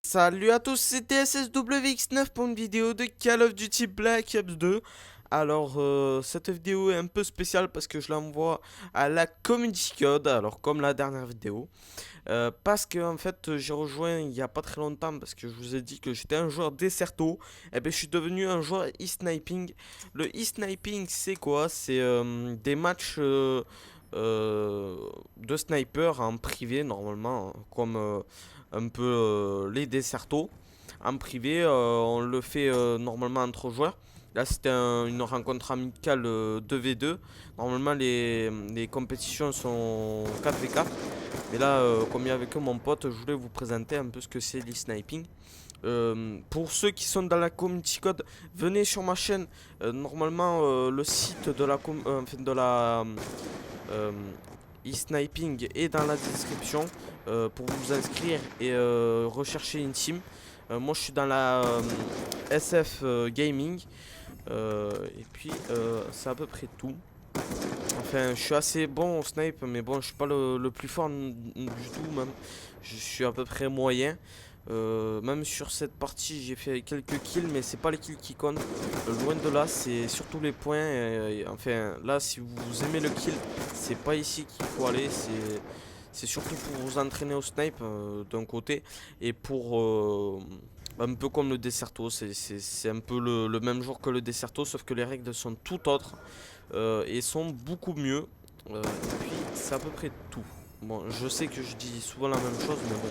Salut à tous, c'était SSWX9 pour une vidéo de Call of Duty Black Ops 2. Alors, cette vidéo est un peu spéciale parce que je l'envoie à la Community Code, alors comme la dernière vidéo. Parce que en fait, j'ai rejoint il y a pas très longtemps parce que je vous ai dit que j'étais un joueur Desserto. Et ben, je suis devenu un joueur e-sniping. Le e-sniping, c'est quoi? C'est des matchs de sniper en privé normalement, comme un peu les Desserto. En privé, on le fait normalement entre joueurs. Là, c'était une rencontre amicale 2v2. Normalement, les compétitions sont 4v4. Mais là, comme il y avait que mon pote, je voulais vous présenter un peu ce que c'est l'e-sniping. Pour ceux qui sont dans la community code, venez sur ma chaîne. Normalement, le site de la, enfin, de la euh, e-sniping est dans la description pour vous inscrire et rechercher une team. Moi, je suis dans la SF Gaming. Et puis, c'est à peu près tout. Enfin, je suis assez bon au snipe, mais bon, je suis pas le plus fort du tout, même. Je suis à peu près moyen. Même sur cette partie, j'ai fait quelques kills, mais c'est pas les kills qui comptent. Loin de là, c'est surtout les points. Enfin, là, si vous aimez le kill, c'est pas ici qu'il faut aller. C'est surtout pour vous entraîner au snipe d'un côté et pour un peu comme le Desserto. C'est un peu le même jour que le Desserto, sauf que les règles sont tout autres et sont beaucoup mieux. Et puis c'est à peu près tout. Bon, je sais que je dis souvent la même chose, mais bon,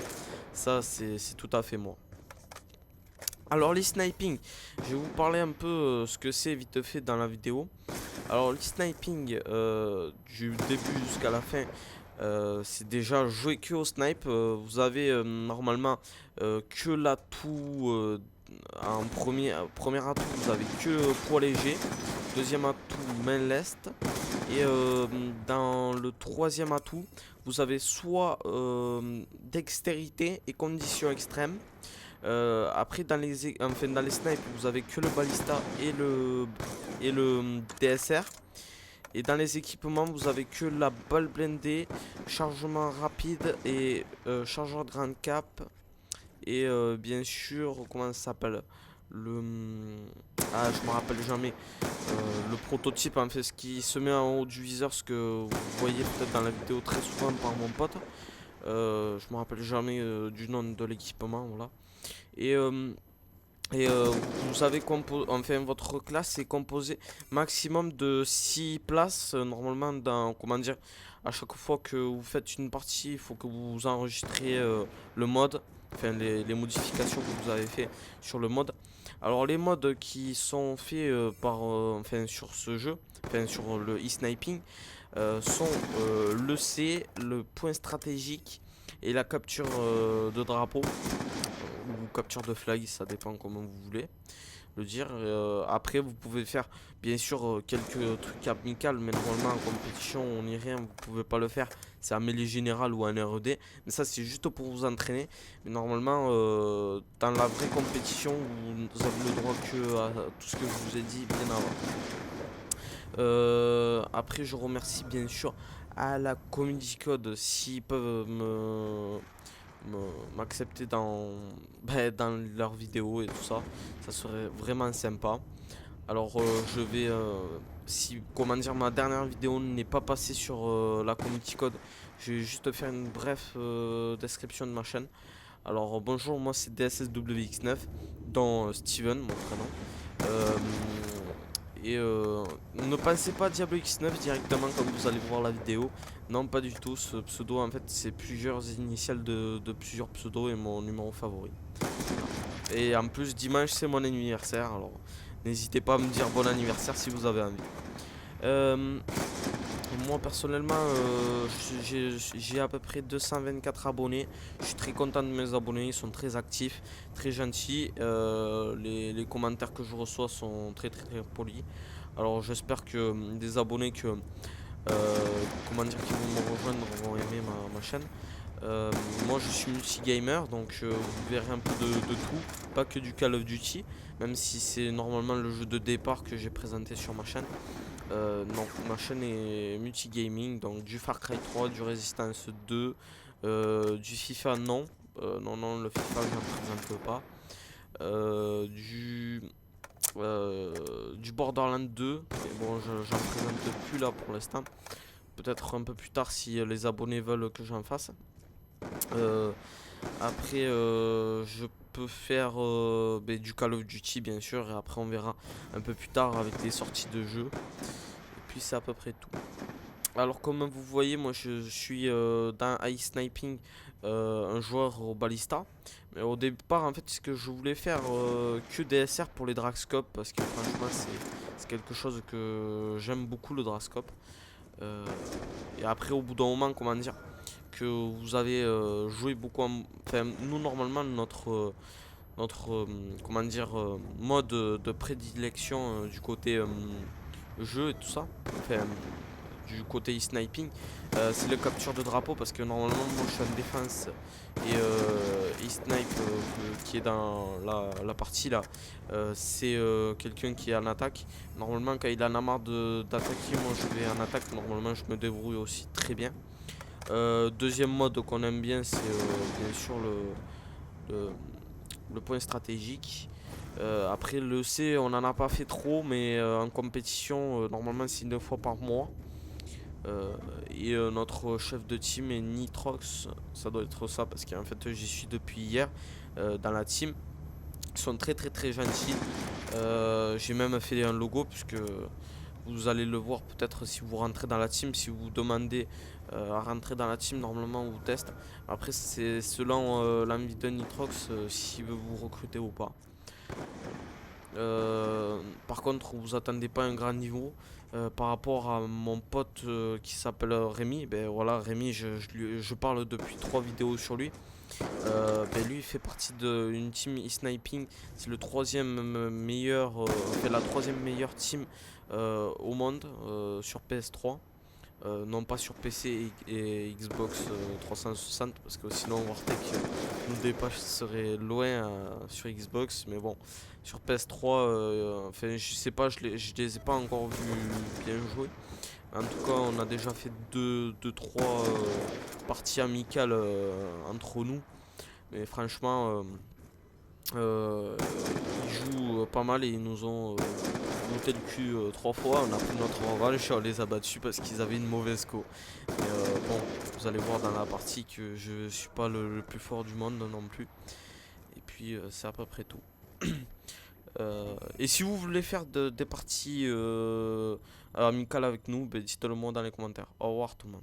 ça c'est tout à fait moi. Alors les sniping, je vais vous parler un peu ce que c'est vite fait dans la vidéo. Alors les sniping du début jusqu'à la fin, c'est déjà jouer que au snipe. Vous avez normalement que l'atout en premier atout, vous avez que poids léger. Deuxième atout, main leste. Et dans le troisième atout, vous avez soit dextérité et conditions extrêmes. Après, enfin, dans les snipes, vous avez que le ballista et le DSR. Et dans les équipements, vous avez que la balle blindée, chargement rapide et chargeur de grande cap. Et bien sûr, comment ça s'appelle? Le. Ah, je me rappelle jamais. Le prototype, en fait, ce qui se met en haut du viseur, ce que vous voyez peut-être dans la vidéo très souvent par mon pote. Je me rappelle jamais du nom de l'équipement, voilà. Et, euh, et vous avez enfin votre classe est composée maximum de 6 places. Normalement, comment dire, à chaque fois que vous faites une partie, il faut que vous enregistriez le mode, enfin les modifications que vous avez fait sur le mode. Alors les modes qui sont faits enfin sur ce jeu, enfin sur le e-sniping, sont le C, le point stratégique et la capture de drapeau ou capture de flag, ça dépend comment vous voulez le dire. Après, vous pouvez faire bien sûr quelques trucs amicales, mais normalement en compétition, on n'y rien, vous pouvez pas le faire. C'est un mêlée général ou un RED, mais ça c'est juste pour vous entraîner. Mais normalement, dans la vraie compétition, vous avez le droit que à tout ce que je vous ai dit bien avant. Après, je remercie bien sûr à la Community Code s'ils peuvent m'accepter dans leurs vidéos et tout ça. Ça serait vraiment sympa. Alors je vais si comment dire ma dernière vidéo n'est pas passée sur la community code, je vais juste faire une brève description de ma chaîne. Alors bonjour, moi c'est DSSWX9 dans Steven mon prénom. Euh, ne pensez pas à Diablo X9 directement quand vous allez voir la vidéo. Non, pas du tout. Ce pseudo, en fait, c'est plusieurs initiales de plusieurs pseudos et mon numéro favori. Et en plus, dimanche, c'est mon anniversaire. Alors, n'hésitez pas à me dire bon anniversaire si vous avez envie. Euh, Moi, personnellement, j'ai à peu près 224 abonnés. Je suis très content de mes abonnés. Ils sont très actifs, très gentils. Les commentaires que je reçois sont très, très, très polis. Alors, j'espère que des abonnés comment dire, qui vont me rejoindre vont aimer ma chaîne. Moi je suis multi-gamer donc vous verrez un peu de tout, pas que du Call of Duty, même si c'est normalement le jeu de départ que j'ai présenté sur ma chaîne. Non, ma chaîne est multi-gaming, donc du Far Cry 3, du Resistance 2, du FIFA non, Non, non, le FIFA, j'en présente pas. Euh, du, du Borderlands 2, mais bon, j'en présente plus là pour l'instant. Peut-être un peu plus tard si les abonnés veulent que j'en fasse. Euh, Après, je peux faire du Call of Duty, bien sûr, et après, on verra un peu plus tard avec les sorties de jeux. Et puis, c'est à peu près tout. Alors, comme vous voyez, moi, je suis dans Ice Sniping, un joueur au Ballista. Mais au départ, en fait, ce que je voulais faire que DSR pour les Dragscope, parce que franchement, c'est quelque chose que j'aime beaucoup, le Dragscope. Euh, et après, au bout d'un moment, comment dire, que vous avez joué beaucoup enfin, nous, normalement, notre comment dire, mode de prédilection du côté jeu et tout ça, enfin, du côté e-sniping, c'est le capture de drapeau parce que normalement, moi, je suis en défense et e-snipe qui est dans la partie là, c'est quelqu'un qui est en attaque. Normalement, quand il en a marre d'attaquer, moi je vais en attaque. Normalement, je me débrouille aussi très bien. Deuxième mode qu'on aime bien, c'est bien sûr le, le point stratégique. Après le C, on n'en a pas fait trop, mais en compétition, normalement c'est 2 fois par mois. Euh, et notre chef de team est Nitrox, ça doit être ça parce qu'en fait j'y suis depuis hier dans la team. Ils sont très très très gentils. J'ai même fait un logo puisque vous allez le voir peut-être si vous rentrez dans la team, si vous demandez à rentrer dans la team, normalement on vous teste. Après c'est selon l'envie de Nitrox s'il veut vous recruter ou pas. Par contre, vous attendez pas un grand niveau. Par rapport à mon pote qui s'appelle Rémi, ben voilà, Rémi, je parle depuis 3 vidéos sur lui. Ben lui, il fait partie d'une team e-sniping. C'est le troisième meilleur, enfin, la troisième meilleure team au monde sur PS3. Non pas sur PC et Xbox 360 parce que sinon Wartech nous dépasserait loin sur Xbox, mais bon sur PS3 enfin je sais pas, je les ai pas encore vus bien jouer. En tout cas on a déjà fait 3 parties amicales entre nous, mais franchement euh, ils jouent pas mal et ils nous ont monté le cul 3 fois. On a pris notre revanche et on les a battus parce qu'ils avaient une mauvaise co. Et, bon, vous allez voir dans la partie que je suis pas le plus fort du monde non plus. Et puis c'est à peu près tout. Et si vous voulez faire des parties amicales avec nous, ben, dites-le moi dans les commentaires. Au revoir tout le monde.